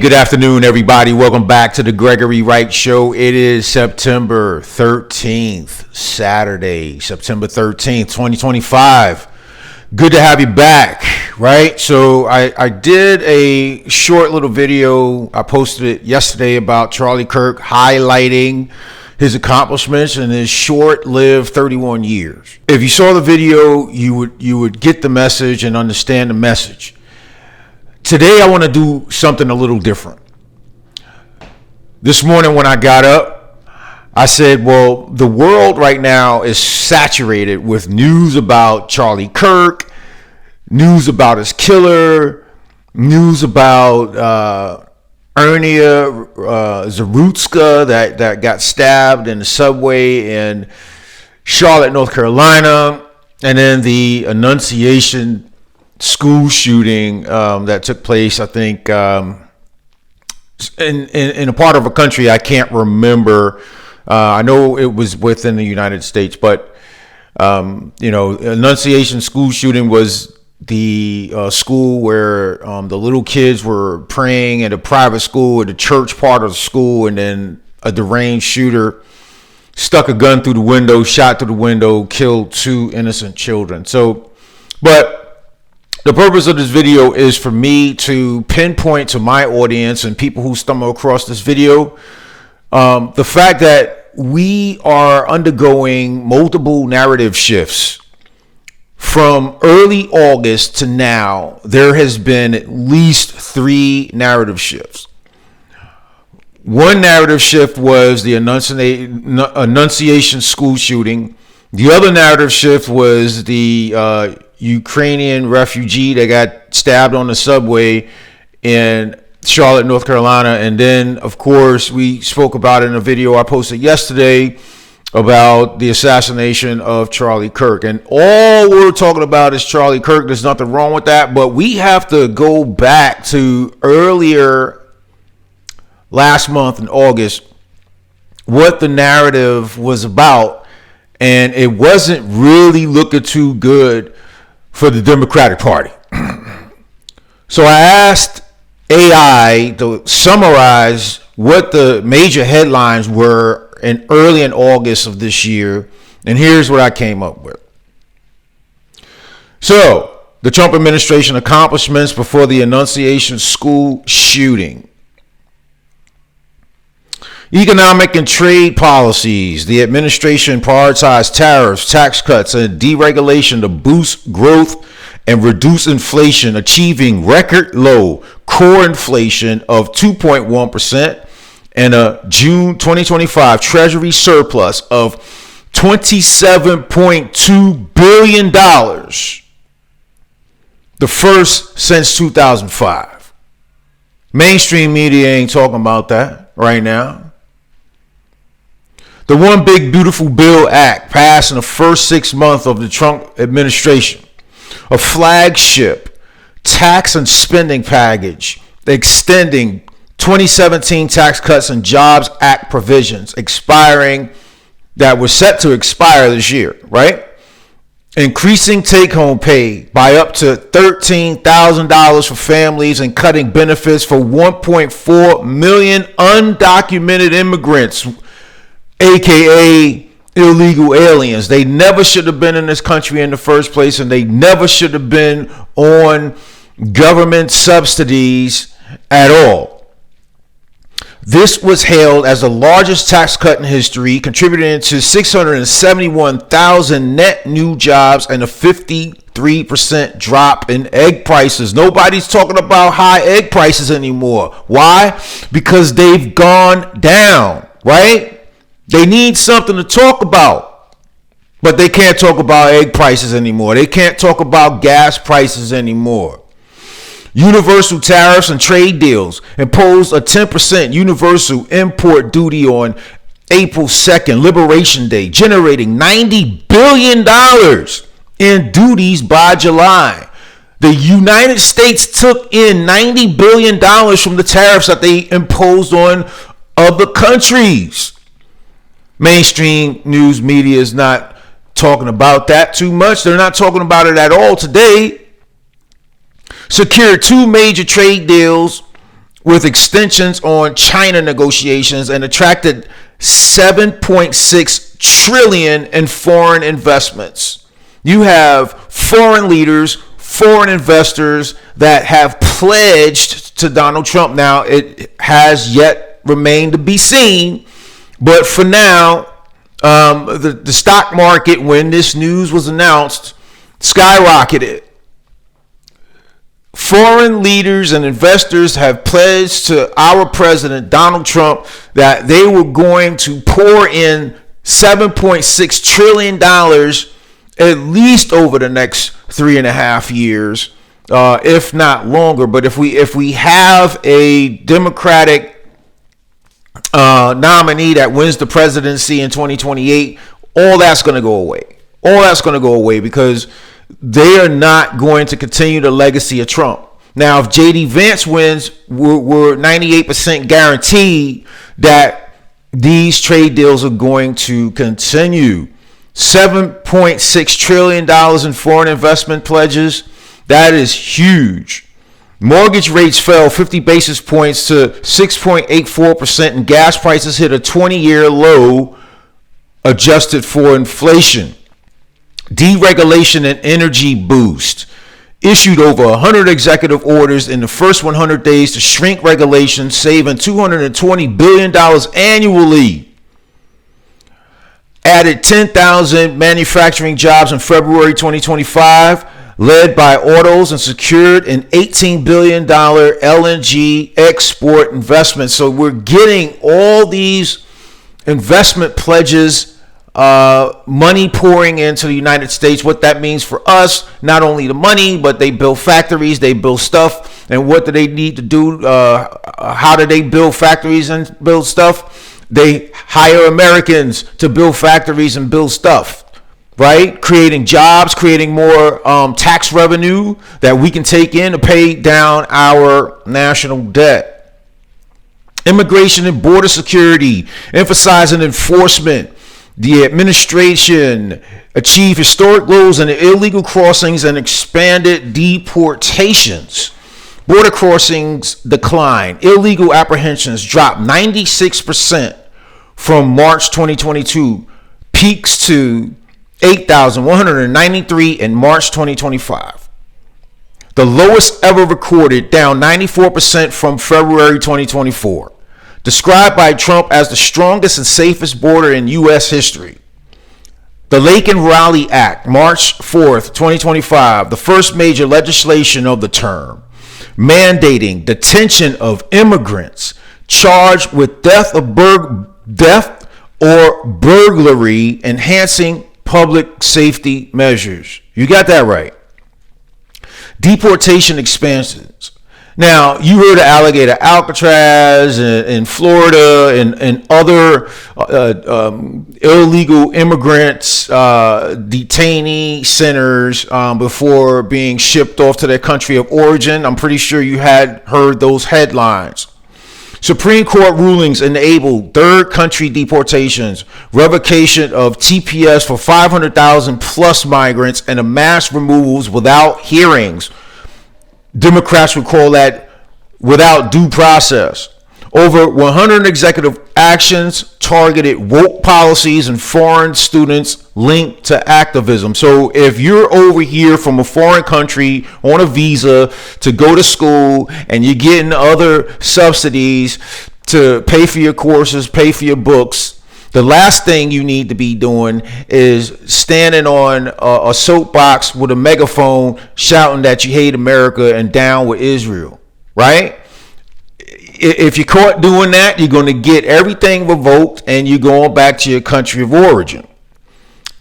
Good afternoon, everybody. Welcome back to the Gregory Wright Show. It is September 13th, Saturday, September 13th, 2025. Good to have you back, right? So I did a short little video. I posted it yesterday about Charlie Kirk highlighting his accomplishments in his short-lived 31 years. If you saw the video, you would get the message and understand the message. Today, I want to do something a little different. This morning when I got up, I said, well, the world right now is saturated with news about Charlie Kirk, news about his killer, news about Ernia Zarutska that got stabbed in the subway in Charlotte, North Carolina, and then the Annunciation school shooting that took place, I think, in a part of a country I can't remember. I know it was within the United States, but Annunciation school shooting was the school where the little kids were praying at a private school, at the church part of the school, and then a deranged shooter stuck a gun through the window, shot through the window, killed two innocent children. But the purpose of this video is for me to pinpoint to my audience and people who stumble across this video the fact that we are undergoing multiple narrative shifts. From early August to now, there has been at least 3 narrative shifts. One narrative shift was the Annunciation school shooting. The other narrative shift was the Ukrainian refugee that got stabbed on the subway in Charlotte, North Carolina. And then, of course, we spoke about it in a video I posted yesterday about the assassination of Charlie Kirk. And all we're talking about is Charlie Kirk. There's nothing wrong with that. But we have to go back to earlier last month in August, what the narrative was about. And it wasn't really looking too good for the Democratic Party. So I asked AI to summarize what the major headlines were early in August of this year, and here's what I came up with. So, the Trump administration accomplishments before the Annunciation school shooting. Economic and trade policies. The administration prioritized tariffs, tax cuts, and deregulation to boost growth and reduce inflation, achieving record low core inflation of 2.1% and a June 2025 Treasury surplus of $27.2 billion, the first since 2005. Mainstream media ain't talking about that right now. The One Big Beautiful Bill Act passed in the first 6 months of the Trump administration. A flagship tax and spending package extending 2017 Tax Cuts and Jobs Act provisions that were set to expire this year, right? Increasing take-home pay by up to $13,000 for families and cutting benefits for 1.4 million undocumented immigrants, AKA illegal aliens. They never should have been in this country in the first place, and they never should have been on government subsidies at all. This was hailed as the largest tax cut in history, contributing to 671,000 net new jobs and a 53% drop in egg prices. Nobody's talking about high egg prices anymore. Why? Because they've gone down, right? They need something to talk about, but they can't talk about egg prices anymore. They can't talk about gas prices anymore. Universal tariffs and trade deals imposed a 10% universal import duty on April 2nd, Liberation Day, generating $90 billion in duties by July. The United States took in $90 billion from the tariffs that they imposed on other countries. Mainstream news media is not talking about that too much. They're not talking about it at all today. Secured 2 major trade deals with extensions on China negotiations and attracted 7.6 trillion in foreign investments. You have foreign leaders, foreign investors that have pledged to Donald Trump. Now, it has yet remained to be seen, but for now, the stock market, when this news was announced, skyrocketed. Foreign leaders and investors have pledged to our president, Donald Trump, that they were going to pour in $7.6 trillion at least over the next 3.5 years, if not longer. But if we have a Democratic nominee that wins the presidency in 2028, all that's going to go away. All that's going to go away because they are not going to continue the legacy of Trump. Now, if J.D. Vance wins, we're 98% guaranteed that these trade deals are going to continue. $7.6 trillion in foreign investment pledges. That is huge. Mortgage rates fell 50 basis points to 6.84%, and gas prices hit a 20-year low adjusted for inflation. Deregulation and energy boost. Issued over 100 executive orders in the first 100 days to shrink regulations, saving $220 billion annually. Added 10,000 manufacturing jobs in February 2025, led by autos, and secured an $18 billion LNG export investment. So we're getting all these investment pledges, money pouring into the United States. What that means for us, not only the money, but they build factories, they build stuff. And what do they need to do? How do they build factories and build stuff? They hire Americans to build factories and build stuff, right? Creating jobs, creating more tax revenue that we can take in to pay down our national debt. Immigration and border security, emphasizing enforcement. The administration achieved historic lows in illegal crossings and expanded deportations. Border crossings declined. Illegal apprehensions dropped 96% from March 2022, peaks to 8,193 in March 2025. The lowest ever recorded, down 94% from February 2024. Described by Trump as the strongest and safest border in U.S. history. The Laken Riley Act, March 4th, 2025, the first major legislation of the term, mandating detention of immigrants charged with death or burglary, enhancing public safety measures. You got that right. Deportation expansions. Now, you heard of Alligator Alcatraz in Florida and other illegal immigrants detainee centers before being shipped off to their country of origin. I'm pretty sure you had heard those headlines. Supreme Court rulings enabled third country deportations, revocation of TPS for 500,000 plus migrants, and a mass removals without hearings. Democrats would call that without due process. Over 100 executive actions targeted woke policies and foreign students linked to activism. So if you're over here from a foreign country on a visa to go to school and you're getting other subsidies to pay for your courses, pay for your books, the last thing you need to be doing is standing on a soapbox with a megaphone shouting that you hate America and down with Israel, right? If you're caught doing that, you're going to get everything revoked and you're going back to your country of origin.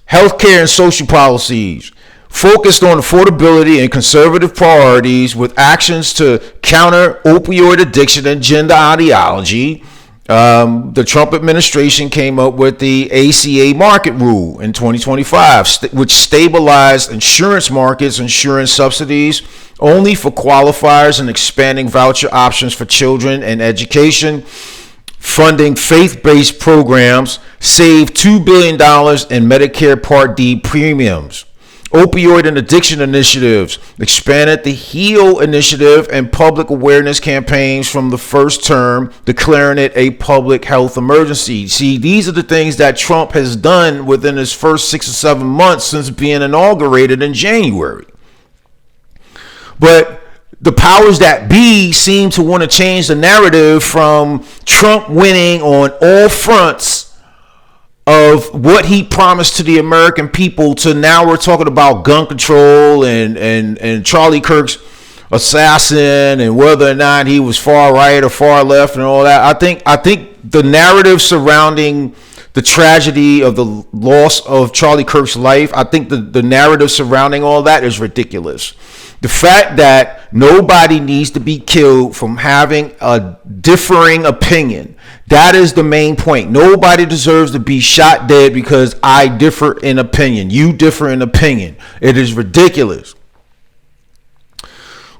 Healthcare and social policies focused on affordability and conservative priorities with actions to counter opioid addiction and gender ideology. The Trump administration came up with the ACA market rule in 2025, which stabilized insurance markets, insurance subsidies only for qualifiers, and expanding voucher options for children and education, funding faith-based programs, saved $2 billion in Medicare Part D premiums, opioid and addiction initiatives, expanded the HEAL initiative and public awareness campaigns from the first term, declaring it a public health emergency. See, these are the things that Trump has done within his first 6 or 7 months since being inaugurated in January. But the powers that be seem to want to change the narrative from Trump winning on all fronts of what he promised to the American people to now we're talking about gun control and Charlie Kirk's assassin and whether or not he was far right or far left and all that. I think the narrative surrounding the tragedy of the loss of Charlie Kirk's life, I think the narrative surrounding all that is ridiculous. The fact that nobody needs to be killed from having a differing opinion, that is the main point. Nobody deserves to be shot dead because I differ in opinion. You differ in opinion. It is ridiculous.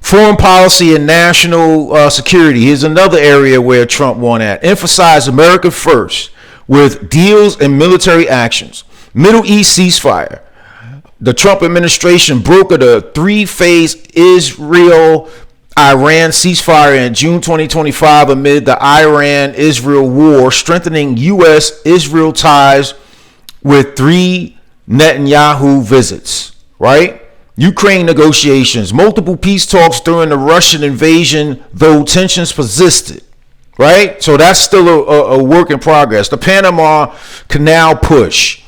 Foreign policy and national security is another area where Trump won at. Emphasize America first with deals and military actions. Middle East ceasefire. The Trump administration brokered a 3-phase Israel-Iran ceasefire in June 2025 amid the Iran-Israel war, strengthening U.S.-Israel ties with 3 Netanyahu visits, right? Ukraine negotiations, multiple peace talks during the Russian invasion, though tensions persisted, right? So that's still a work in progress. The Panama Canal push.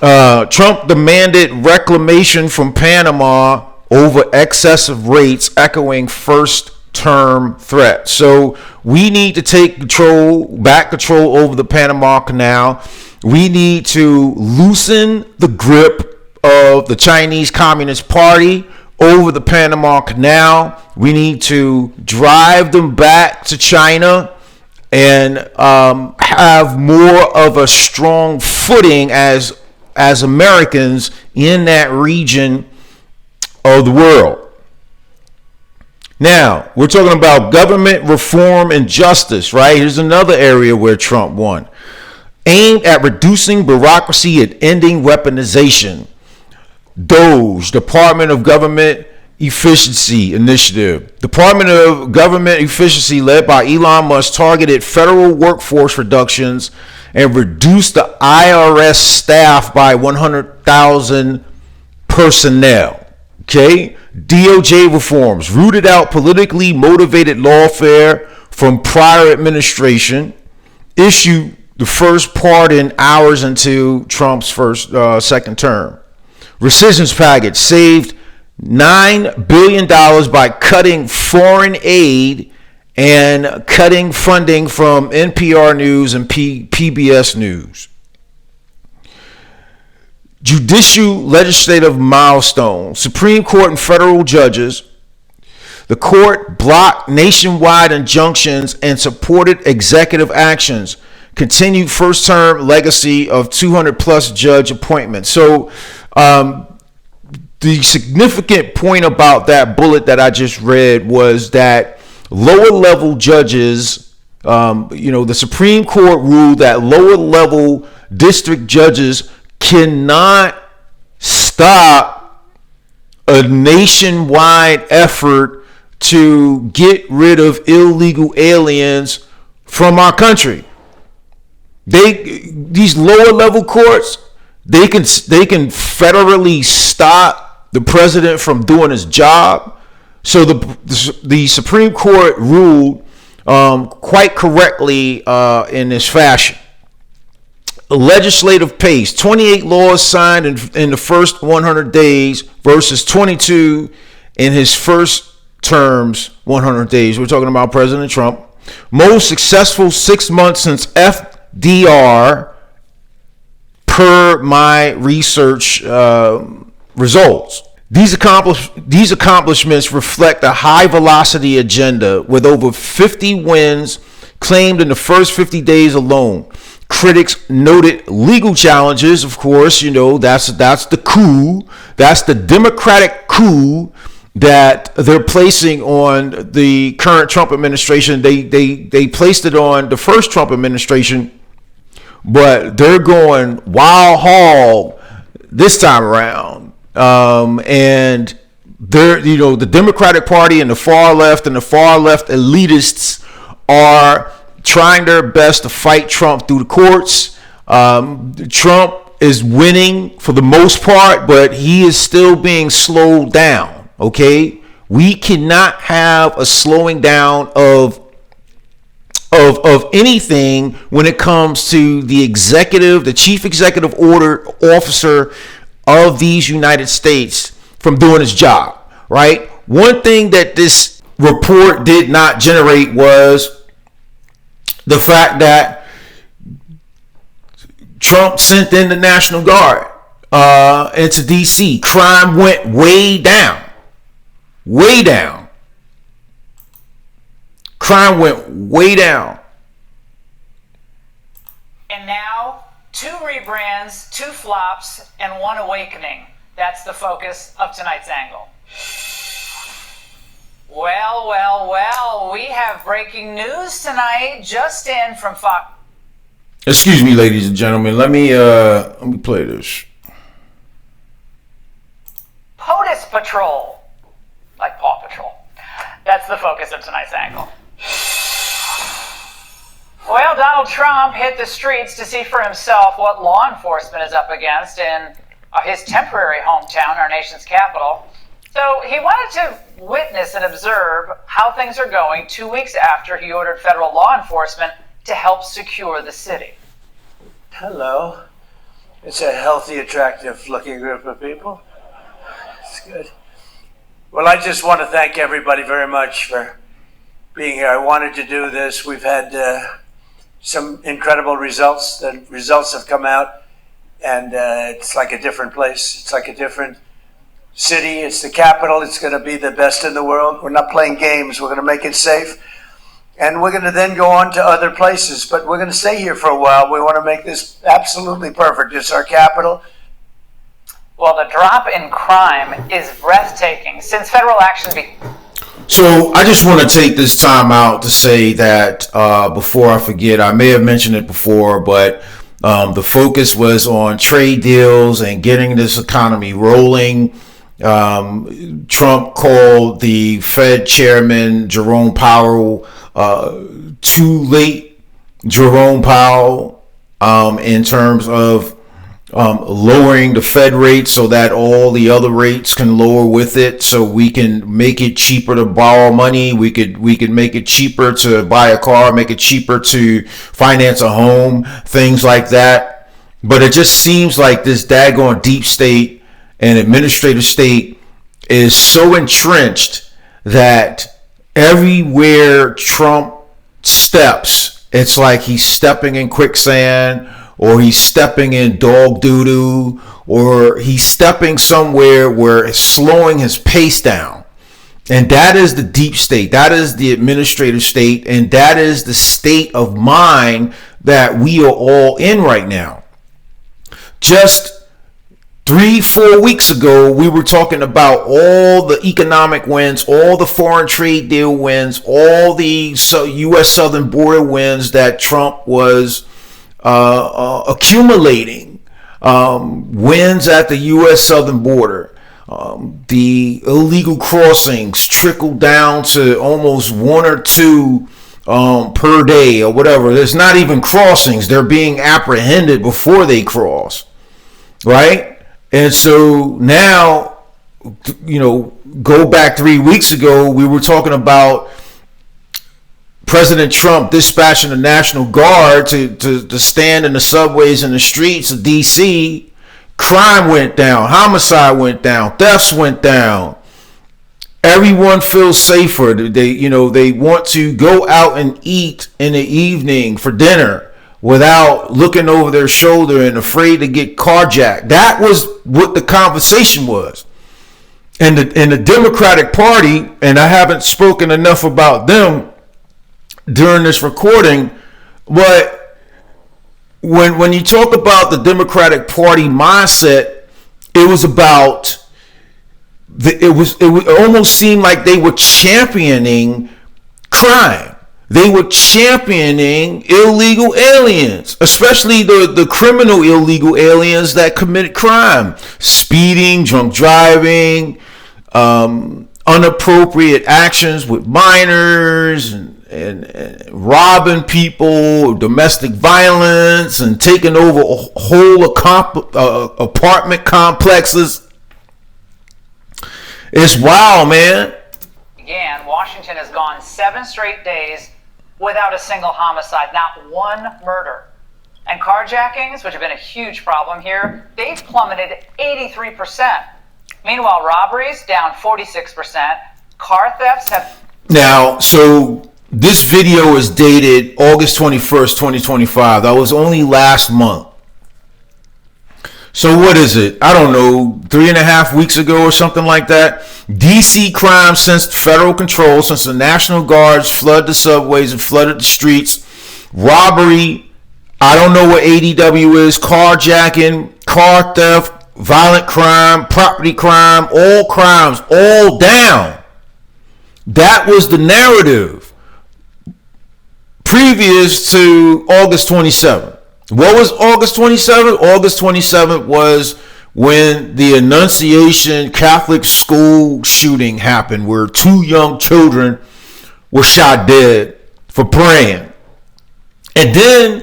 Trump demanded reclamation from Panama over excessive rates, echoing first term threat. So we need to take back control over the Panama Canal. We need to loosen the grip of the Chinese Communist Party over the Panama Canal. We need to drive them back to China and have more of a strong footing as Americans in that region of the world. Now, we're talking about government reform and justice, right? Here's another area where Trump won. Aimed at reducing bureaucracy and ending weaponization. DOGE, Department of Government Efficiency Initiative. Department of Government Efficiency led by Elon Musk targeted federal workforce reductions and reduced the IRS staff by 100,000 personnel. Okay? DOJ reforms rooted out politically motivated lawfare from prior administration. Issued the first pardon hours into Trump's second term. Rescissions package saved $9 billion by cutting foreign aid and cutting funding from NPR News and PBS News. Judicial legislative milestone. Supreme Court and federal judges. The court blocked nationwide injunctions and supported executive actions. Continued first term legacy of 200 plus judge appointments. So the significant point about that bullet that I just read was that lower level judges, the Supreme Court ruled that lower level district judges cannot stop a nationwide effort to get rid of illegal aliens from our country. These lower level courts, they can federally stop the president from doing his job. So the Supreme Court ruled quite correctly in this fashion. Legislative pace, 28 laws signed in the first 100 days versus 22 in his first term's 100 days. We're talking about President Trump. Most successful 6 months since FDR per my research results. These accomplishments reflect a high-velocity agenda with over 50 wins claimed in the first 50 days alone. Critics noted legal challenges, of course, that's the coup. That's the Democratic coup that they're placing on the current Trump administration. They placed it on the first Trump administration, but they're going wild hog this time around. And there, the Democratic Party and the far left elitists are trying their best to fight Trump through the courts. Trump is winning for the most part, but he is still being slowed down. Okay, we cannot have a slowing down of anything when it comes to the chief executive order officer of these United States from doing his job, right? One thing that this report did not generate was the fact that Trump sent in the National Guard into DC. Crime went way down. Way down. Crime went way down. And now, 2 rebrands, 2 flops, and 1 awakening. That's the focus of tonight's angle. Well, we have breaking news tonight, just in from Fox. Excuse me, ladies and gentlemen. Let me play this. POTUS Patrol, like Paw Patrol. That's the focus of tonight's angle. Well, Donald Trump hit the streets to see for himself what law enforcement is up against in his temporary hometown, our nation's capital. So he wanted to witness and observe how things are going 2 weeks after he ordered federal law enforcement to help secure the city. Hello. It's a healthy, attractive-looking group of people. It's good. Well, I just want to thank everybody very much for being here. I wanted to do this. We've had some incredible results. The results have come out, and it's like a different place. It's like a different city. It's the capital. It's going to be the best in the world. We're not playing games. We're going to make it safe. And we're going to then go on to other places. But we're going to stay here for a while. We want to make this absolutely perfect. It's our capital. Well, the drop in crime is breathtaking since federal action began. So I just want to take this time out to say that before I forget, I may have mentioned it before, but the focus was on trade deals and getting this economy rolling. Trump called the Fed chairman, Jerome Powell, too late Jerome Powell, in terms of lowering the Fed rate so that all the other rates can lower with it, so we can make it cheaper to borrow money. We could make it cheaper to buy a car, make it cheaper to finance a home, things like that. But it just seems like this daggone deep state and administrative state is so entrenched that everywhere Trump steps, it's like he's stepping in quicksand, or he's stepping in dog doo-doo, or he's stepping somewhere where it's slowing his pace down. And that is the deep state. That is the administrative state. And that is the state of mind that we are all in right now. Just 3-4 weeks ago, we were talking about all the economic wins, all the foreign trade deal wins, all the U.S. southern border wins that Trump was accumulating, wins at the U.S. southern border. The illegal crossings trickled down to almost 1 or 2 per day or whatever. There's not even crossings. They're being apprehended before they cross, right? And so now, go back 3 weeks ago, we were talking about President Trump dispatching the National Guard to stand in the subways and the streets of D.C. Crime went down, homicide went down, thefts went down. Everyone feels safer. They want to go out and eat in the evening for dinner without looking over their shoulder and afraid to get carjacked. That was what the conversation was. And the Democratic Party, and I haven't spoken enough about them during this recording, but when you talk about the Democratic Party mindset, it was about it almost seemed like they were championing crime. they were championing illegal aliens, especially the criminal illegal aliens that committed crime, speeding, drunk driving, unappropriate actions with minors, and robbing people, domestic violence, and taking over whole apartment complexes. It's wild, man. Again, Washington has gone 7 straight days without a single homicide, not one murder. And carjackings, which have been a huge problem here, they've plummeted 83%. Meanwhile, robberies down 46%. Car thefts have... Now, so this video is dated August 21st, 2025. That was only last month. So what is it? I don't know, 3.5 weeks ago or something like that. DC crime sensed federal control since the National Guards flooded the subways and flooded the streets. Robbery, I don't know what ADW is, carjacking, car theft, violent crime, property crime, all crimes, all down. That was the narrative previous to August 27th. What was August 27th? August 27th was when the Annunciation Catholic school shooting happened, where 2 young children were shot dead for praying. And then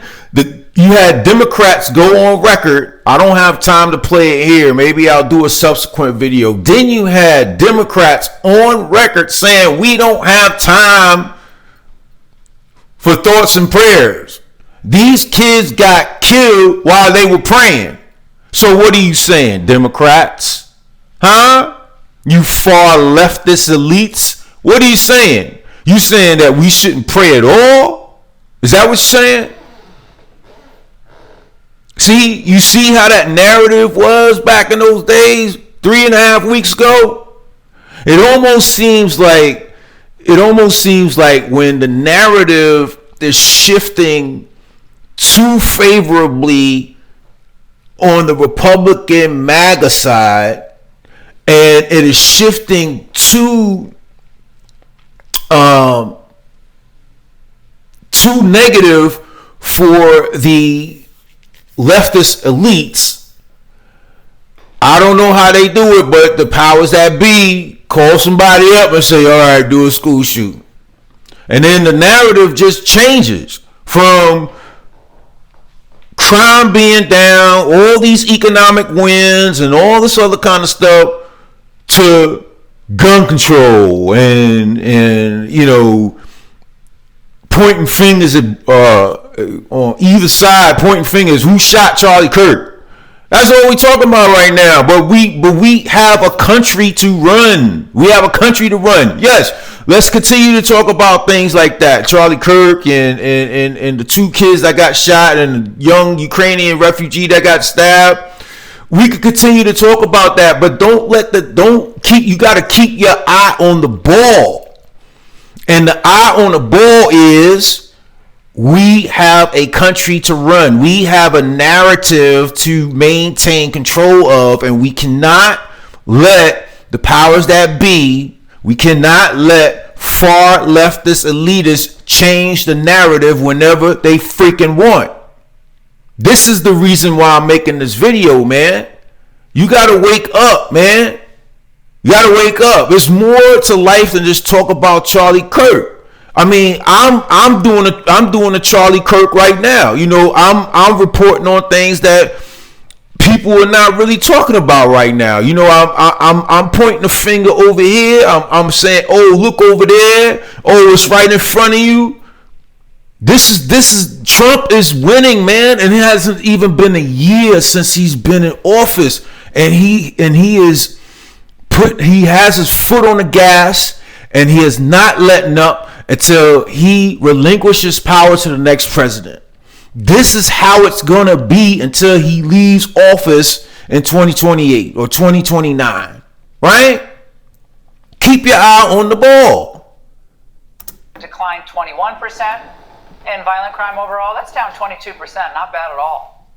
you had Democrats go on record. I don't have time to play it here. Maybe I'll do a subsequent video. Then you had Democrats on record saying we don't have time for thoughts and prayers. These kids got killed while they were praying. So what are you saying, Democrats? Huh? You far leftist elites? What are you saying? You saying that we shouldn't pray at all? Is that what you're saying? See, you see how that narrative was back in those days, 3.5 weeks ago? It almost seems like when the narrative is shifting too favorably on the Republican MAGA side, and it is shifting too negative for the leftist elites. I don't know how they do it, but the powers that be call somebody up and say, all right, do a school shooting. And then the narrative just changes from crime being down, all these economic wins and all this other kind of stuff, to gun control and you know, pointing fingers at on either side, pointing fingers. Who shot Charlie Kirk? That's what we're talking about right now. But we have a country to run. We have a country to run. Yes, let's continue to talk about things like that. Charlie Kirk and the 2 kids that got shot and the young Ukrainian refugee that got stabbed. We could continue to talk about that, but you got to keep your eye on the ball. And the eye on the ball is, we have a country to run. We have a narrative to maintain control of, and we cannot let the powers that be, we cannot let far leftist elitists change the narrative whenever they freaking want. This is the reason why I'm making this video, man. You got to wake up, man. You got to wake up. There's more to life than just talk about Charlie Kirk. I mean, I'm doing a Charlie Kirk right now. You know, I'm reporting on things that people are not really talking about right now. You know, I'm pointing a finger over here. I'm saying, oh, look over there. Oh, it's right in front of you. This is Trump is winning, man, and it hasn't even been a year since he's been in office, and he has his foot on the gas, and he is not letting up until he relinquishes power to the next president. This is how it's going to be until he leaves office in 2028 or 2029, right? Keep your eye on the ball. Declined 21%, and violent crime overall, that's down 22%, not bad at all.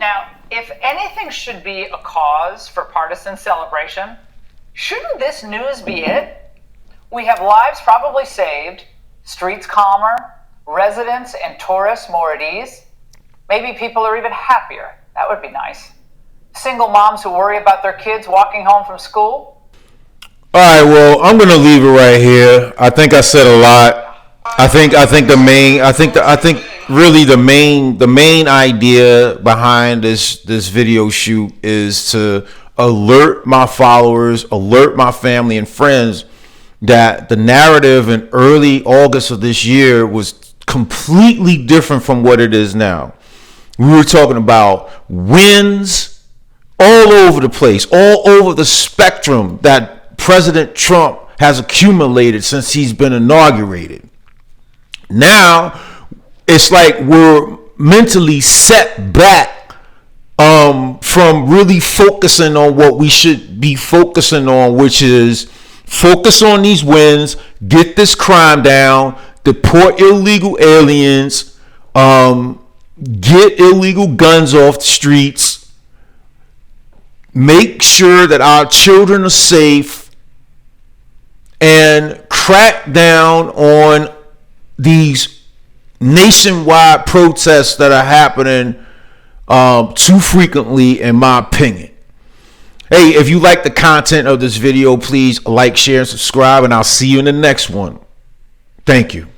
Now, if anything should be a cause for partisan celebration, shouldn't this news be it? We have lives probably saved, streets calmer, residents and tourists more at ease. Maybe people are even happier. That would be nice. Single moms who worry about their kids walking home from school. All right, well, I'm gonna leave it right here. I think I said a lot. I think really the main idea behind this video shoot is to alert my followers, alert my family and friends that the narrative in early August of this year was completely different from what it is now. We were talking about wins all over the place, all over the spectrum that President Trump has accumulated since he's been inaugurated. Now, it's like we're mentally set back from really focusing on what we should be focusing on, which is focus on these wins, get this crime down, deport illegal aliens, get illegal guns off the streets, make sure that our children are safe, and crack down on these nationwide protests that are happening too frequently, in my opinion. Hey, if you like the content of this video, please like, share, and subscribe, and I'll see you in the next one. Thank you.